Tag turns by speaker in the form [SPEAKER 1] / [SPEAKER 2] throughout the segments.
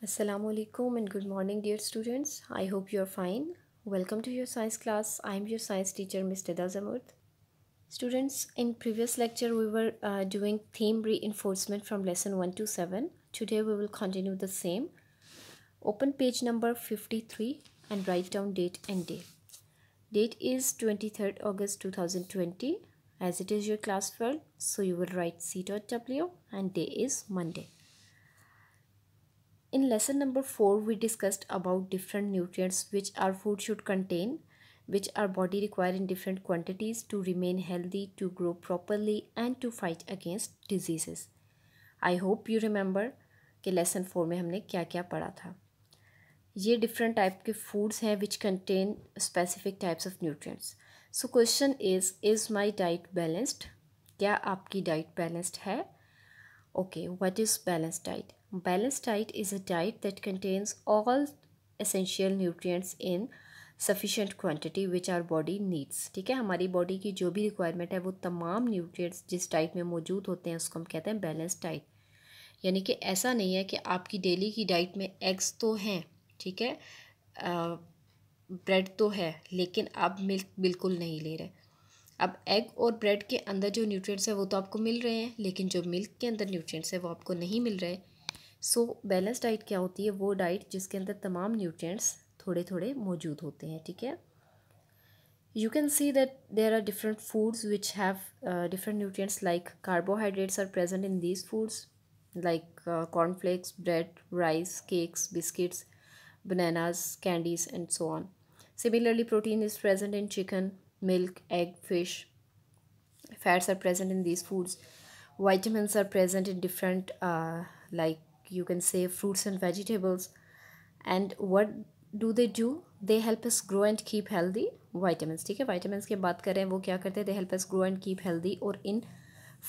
[SPEAKER 1] Assalamu alaikum and good morning, dear students. I hope you are fine. Welcome to your science class. I am your science teacher, Ms. Teda Zamud. Students, in previous lecture we were doing theme reinforcement from lesson 1 to 7. Today we will continue the same. Open page number 53 and write down date and day. Date is 23rd August 2020 as it is your class 12. So you will write C.W and day is Monday. In lesson number 4, we discussed about different nutrients which our food should contain, which our body require in different quantities to remain healthy, to grow properly and to fight against diseases. I hope you remember कि lesson 4 में हमने क्या क्या पढ़ा था. ये different type के foods हैं which contain specific types of nutrients. So question is my diet balanced? क्या आपकी diet balanced है? Okay, what is balanced diet? Balanced diet is a diet that contains all essential nutrients in sufficient quantity which our body needs. ठीक है, हमारी body की जो भी requirement है वो तमाम न्यूट्रिएंट्स जिस डाइट में मौजूद होते हैं उसको हम कहते हैं बैलेंस्ड डाइट. यानी कि ऐसा नहीं है कि आपकी डेली की डाइट में एग्स तो हैं, ठीक है, ब्रेड तो है, लेकिन आप मिल्क बिल्कुल नहीं ले रहे. अब एग और ब्रेड के अंदर जो न्यूट्रिएंट्स है वो तो आपको मिल रहे हैं, लेकिन जो मिल्क के अंदर न्यूट्रिएंट्स है वो आपको नहीं मिल रहे. सो बैलेंस डाइट क्या होती है? वो डाइट जिसके अंदर तमाम न्यूट्रिएंट्स थोड़े थोड़े मौजूद होते हैं. ठीक है, you can see that there are different foods which have different nutrients. Like carbohydrates are present in these foods like cornflakes, bread, rice, cakes, biscuits, bananas, candies and so on. Similarly, protein is present in chicken, milk, egg, fish. Fats are present in these foods. Vitamins are present in different like you can say fruits and vegetables. And what do? They help us grow and keep healthy. Vitamins, ठीक है, vitamins की बात करें वो क्या करते हैं? They help us grow and keep healthy. और इन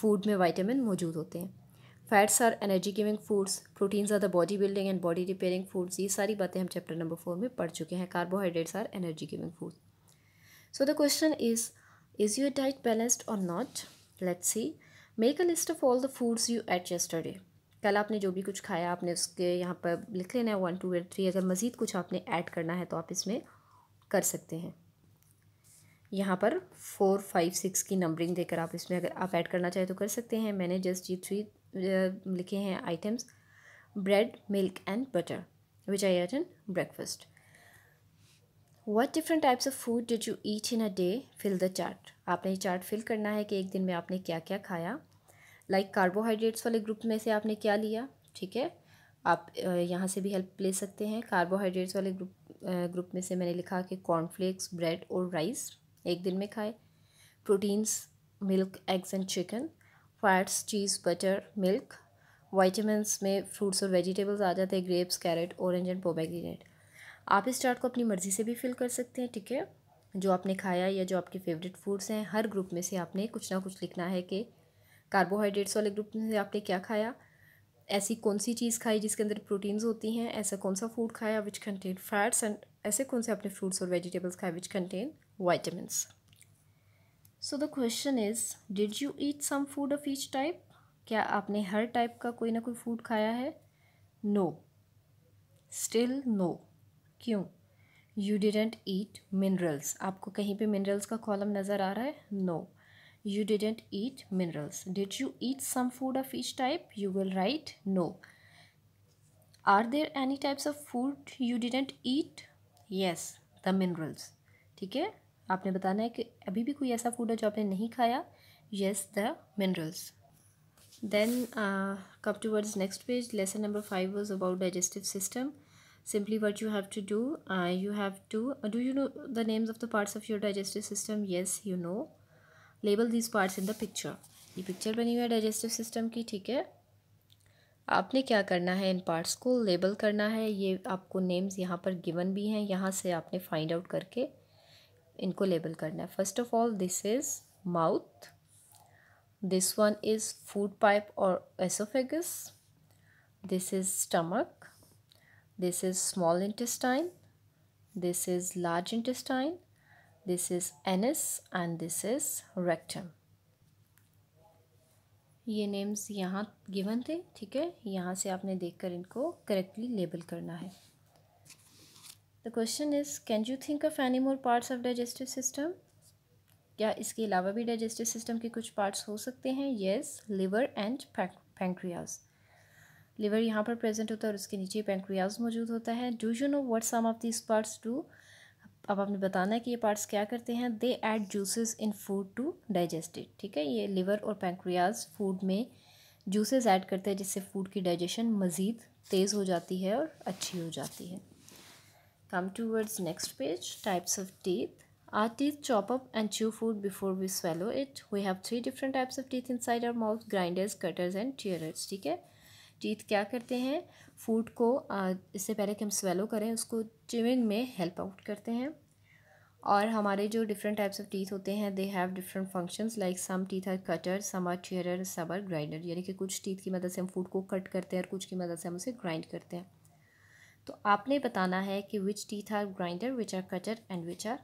[SPEAKER 1] food में vitamin मौजूद होते हैं. Fats are energy giving foods. Proteins are the body building and body repairing foods. ये सारी बातें हम chapter number 4 में पढ़ चुके हैं. Carbohydrates are energy giving foods. So the question is your diet balanced or not? Let's see. Make a list of all the foods you ate yesterday. कल आपने जो भी कुछ खाया आपने उसके यहाँ पर लिख लेना है 1 2 और 3. अगर मज़ीद कुछ आपने ऐड करना है तो आप इसमें कर सकते हैं. यहाँ पर 4 5 6 की नंबरिंग देकर आप इसमें अगर आप ऐड करना चाहें तो कर सकते हैं. मैंने जस्ट ये 3 लिखे हैं items: bread, milk and butter which I ate in breakfast. What different types of food did you eat in a day? Fill the chart. आपने ये चार्ट फिल करना है कि एक दिन में आपने क्या क्या खाया. लाइक कार्बोहाइड्रेट्स वाले ग्रुप में से आपने क्या लिया, ठीक है, आप यहाँ से भी हेल्प ले सकते हैं. कार्बोहाइड्रेट्स वाले ग्रुप में से मैंने लिखा कि कॉर्नफ्लेक्स, ब्रेड और राइस एक दिन में खाए. Proteins, milk, eggs and chicken. Fats, cheese, butter, milk. Vitamins में फ्रूट्स और वेजिटेबल्स आ जाते हैं: grapes, carrot, orange and pomegranate. आप इस चार्ट को अपनी मर्ज़ी से भी फिल कर सकते हैं. ठीक है, जो आपने खाया या जो आपके फेवरेट फूड्स हैं हर ग्रुप में से आपने कुछ ना कुछ लिखना है कि कार्बोहाइड्रेट्स वाले ग्रुप में से आपने क्या खाया, ऐसी कौन सी चीज़ खाई जिसके अंदर प्रोटीन्स होती हैं, ऐसा कौन सा फूड खाया विच कंटेन फैट्स, एंड ऐसे कौन से आपने फ्रूट्स और वेजिटेबल्स खाए which contain vitamins. So the question is, did you eat some food of each type? क्या आपने हर टाइप का कोई ना कोई फूड खाया है? No, still no. क्यों? You didn't eat minerals. आपको कहीं पे मिनरल्स का कॉलम नज़र आ रहा है? No, you didn't eat minerals. Did you eat some food of each type? You will write no. Are there any types of food you didn't eat? Yes, the minerals. ठीक है, आपने बताना है कि अभी भी कोई ऐसा फूड है जो आपने नहीं खाया. Yes, the minerals. Then come towards next page. Lesson number 5 was about digestive system. Simply what you have to do, you have to do you know the names of the parts of your digestive system? Yes, you know. Label these parts in the picture. ये picture बनी हुई है digestive system की. ठीक है, आपने क्या करना है, इन पार्ट्स को लेबल करना है. ये आपको नेम्स यहाँ पर गिवन भी हैं, यहाँ से आपने फाइंड आउट करके इनको लेबल करना है. First of all, this is mouth. This one is food pipe or esophagus. This is stomach. This is small intestine. This is large intestine. This is anus and this is rectum. ये names यहाँ given थे, ठीक है, यहाँ से आपने देखकर इनको करेक्टली लेबल करना है। The question is can you think of any more parts of digestive system? क्या इसके अलावा भी डाइजेस्टिव सिस्टम के कुछ पार्ट्स हो सकते हैं? Yes, liver and pancreas. Liver यहाँ पर प्रेजेंट होता है और उसके नीचे पैंक्रियाज मौजूद होता है। Do you know what some of this parts do? अब आपने बताना है कि ये पार्ट्स क्या करते हैं। They add juices in food to digest it, ठीक है। ये लिवर और पैंक्रियाज फूड में जूसेस ऐड करते हैं जिससे फूड की डाइजेशन मज़ीद तेज़ हो जाती है और अच्छी हो जाती है। Come towards next page, types of teeth. Our teeth chop up and chew food before we swallow it. We have 3 different types of teeth inside our mouth: grinders, cutters and tearers, ठीक है। Teeth क्या करते हैं? Food को इससे पहले कि हम स्वेलो करें उसको च्यूइंग में हेल्प आउट करते हैं। और हमारे जो डिफरेंट टाइप्स ऑफ टीथ होते हैं, they have different functions, like some teeth are cutter, some are tearer, some are grinder. यानी कि कुछ टीथ की मदद से हम फूड को कट करते हैं और कुछ की मदद से हम उसे ग्राइंड करते हैं। तो आपने बताना है कि which teeth are grinder, which are cutter and which are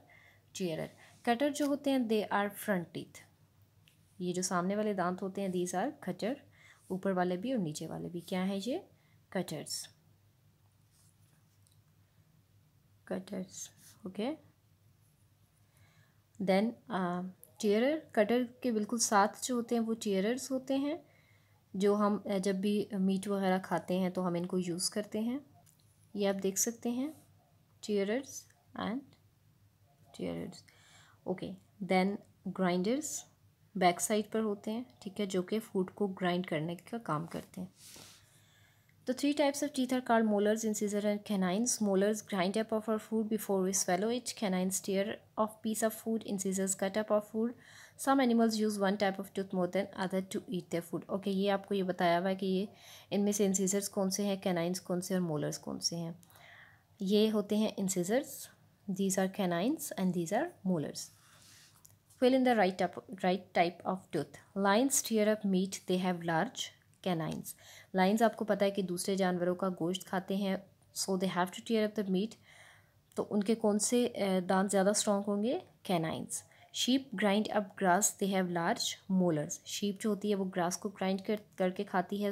[SPEAKER 1] tearer. Cutter जो होते हैं दे आर फ्रंट टीथ, ये जो सामने वाले दांत होते हैं दीज आर कटर, ऊपर वाले भी और नीचे वाले भी क्या है, ये cutters, cutters, okay. Then tearer, cutter के बिल्कुल साथ जो होते हैं वो टीयरर्स होते हैं, जो हम जब भी मीट वगैरह खाते हैं तो हम इनको यूज़ करते हैं। ये आप देख सकते हैं, tearers and tearers, okay. Then grinders back side पर होते हैं, ठीक है, जो कि फूड को ग्राइंड करने का काम करते हैं। The 3 types of teeth are called molars, incisor and canines. Molars grind up our food before we swallow it. Canines tear off piece of food. Incisors cut up our food. Some animals use one type of tooth more than other to eat their food. Okay, ये आपको ये बताया हुआ है कि ये इनमें से incisors कौन से हैं, canines कौन से और molars कौन से हैं। ये होते हैं incisors, these are canines and these are molars. Fill in the right type of tooth. Lions tear up meat. They have large canines. Lines आपको पता है कि दूसरे जानवरों का गोश्त खाते हैं, so they have to tear up the meat. तो उनके कौन से दांत ज़्यादा स्ट्रॉन्ग होंगे? Canines. Sheep grind up grass, they have large molars. Sheep जो होती है वो ग्रास को ग्राइंड करके खाती है,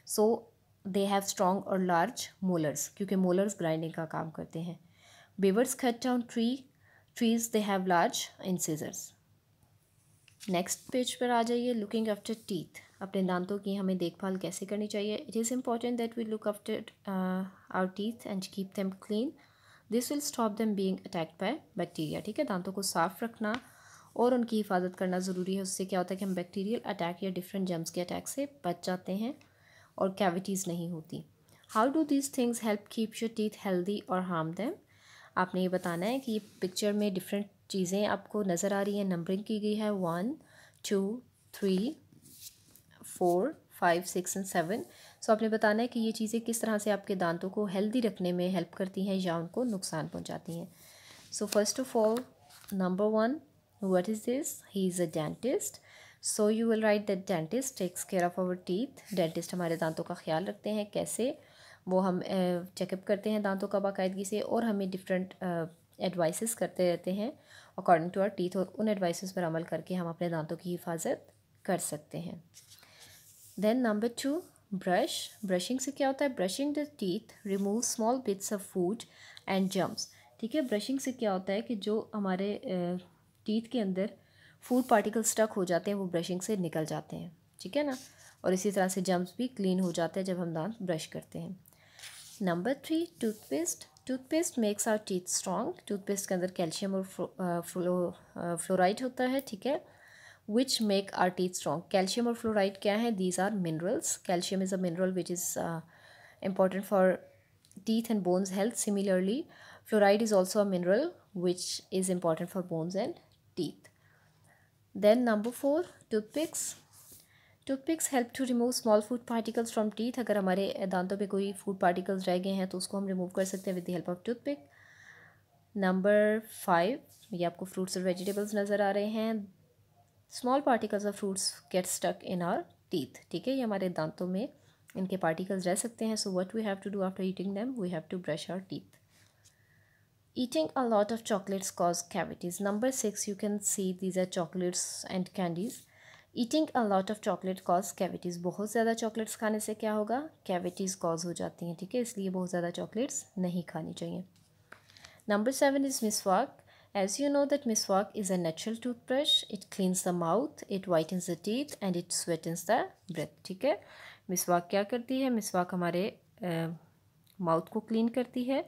[SPEAKER 1] सो दे हैव स्ट्रॉन्ग और लार्ज मोलर्स, क्योंकि मोलर्स ग्राइंडिंग का काम करते हैं। Beavers cut down trees, they have large incisors. Next page पर आ जाइए, लुकिंग आफ्टर टीथ। अपने दांतों की हमें देखभाल कैसे करनी चाहिए? It is important that we look after our teeth and keep them clean, this will stop them being attacked by bacteria, ठीक है। दांतों को साफ़ रखना और उनकी हिफाजत करना ज़रूरी है। उससे क्या होता है कि हम बैक्टीरियल अटैक या डिफरेंट जर्म्स के अटैक से बच जाते हैं और कैविटीज़ नहीं होती। How do these things help keep your teeth healthy और हार्म देम? आपने ये बताना है कि ये पिक्चर में डिफरेंट चीज़ें आपको नज़र आ रही हैं, नंबरिंग की गई है 1 2 3 4 5 6 एंड 7। सो आपने बताना है कि ये चीज़ें किस तरह से आपके दांतों को हेल्दी रखने में हेल्प करती हैं या उनको नुकसान पहुंचाती हैं। So first of all, number 1, what is this? He is a dentist. So you will write that dentist takes care of our teeth. Dentist हमारे दांतों का ख्याल रखते हैं। कैसे? वो हम चेकअप करते हैं दांतों का बाकायदगी से और हमें डिफरेंट एडवाइसेस करते रहते हैं अकॉर्डिंग टू आवर टीथ, और उन एडवाइसेस पर अमल करके हम अपने दांतों की हिफाजत कर सकते हैं। Then number 2, brush. ब्रशिंग से क्या होता है? Brushing the teeth remove small bits of food and germs, ठीक है। ब्रशिंग से क्या होता है कि जो हमारे टीथ के अंदर फूड पार्टिकल स्टक हो जाते हैं वो ब्रशिंग से निकल जाते हैं, ठीक है ना। और इसी तरह से जर्म्स भी क्लीन हो जाते हैं जब हम दांत ब्रश करते हैं। Number 3, toothpaste. Toothpaste makes our teeth strong. Toothpaste के अंदर कैल्शियम और फ्लोराइड होता है, ठीक है, which make our teeth strong. Calcium और फ्लोराइड क्या है? These are minerals. Calcium is a mineral which is important for teeth and bones health. Similarly, fluoride is also a mineral which is important for bones and teeth. Then number 4, toothpicks. Toothpicks help to remove small food particles from teeth. अगर हमारे दांतों पे कोई food particles रह गए हैं तो उसको हम रिमूव कर सकते हैं with the help of toothpick. Number 5, ये आपको फ्रूट्स और वेजिटेबल्स नज़र आ रहे हैं। Small particles of fruits get stuck in our teeth, ठीक है, ये हमारे दांतों में इनके पार्टिकल्स रह सकते हैं। So what we have to do after eating them? We have to brush our teeth. Eating a lot of chocolates cause cavities. Number 6, you can see these are chocolates and candies. Eating a lot of chocolate cause cavities, बहुत ज़्यादा chocolates खाने से क्या होगा, cavities cause हो जाती हैं, ठीक है, इसलिए बहुत ज़्यादा चॉकलेट्स नहीं खानी चाहिए। नंबर 7 इज़ मिसवाक। As you know that miswak is a natural toothbrush. It cleans the mouth, it whitens the teeth and it sweetens the breath. ठीक है, मिसवाक क्या करती है, मिसवाक हमारे माउथ को क्लीन करती है,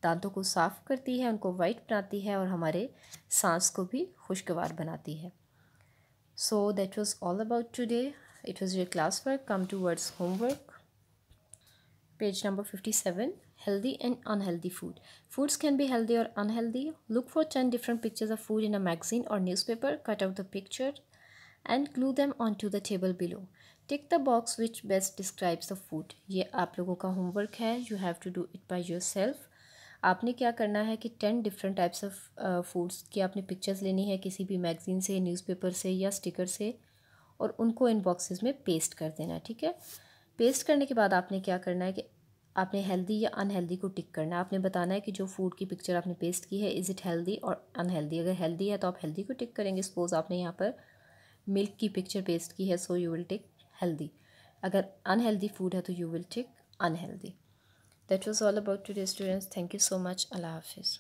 [SPEAKER 1] दांतों को साफ़ करती है, उनको वाइट बनाती है और हमारे सांस को भी खुशगवार बनाती है। So that was all about today. It was your classwork. Come towards homework. Page number 57. Healthy and unhealthy food. Foods can be healthy or unhealthy. Look for 10 different pictures of food in a magazine or newspaper. Cut out the picture and glue them onto the table below. Tick the box which best describes the food. ये आप लोगों का homework है. You have to do it by yourself. आपने क्या करना है कि 10 डिफरेंट टाइप्स ऑफ फूड्स की आपने पिक्चर्स लेनी है किसी भी मैगज़ीन से, न्यूज़पेपर से या स्टिकर से, और उनको इन बॉक्सेस में पेस्ट कर देना है, ठीक है। पेस्ट करने के बाद आपने क्या करना है कि आपने हेल्दी या अनहेल्दी को टिक करना है। आपने बताना है कि जो फूड की पिक्चर आपने पेस्ट की है, इज़ इट हेल्दी और अनहेल्दी। अगर हेल्दी है तो आप हेल्दी को टिक करेंगे। सपोज़ आपने यहाँ पर मिल्क की पिक्चर पेस्ट की है, सो यू विल टिक हेल्दी। अगर अनहेल्दी फूड है तो you will tick unhealthy. That was all about today, students. Thank you so much. Allah Hafiz.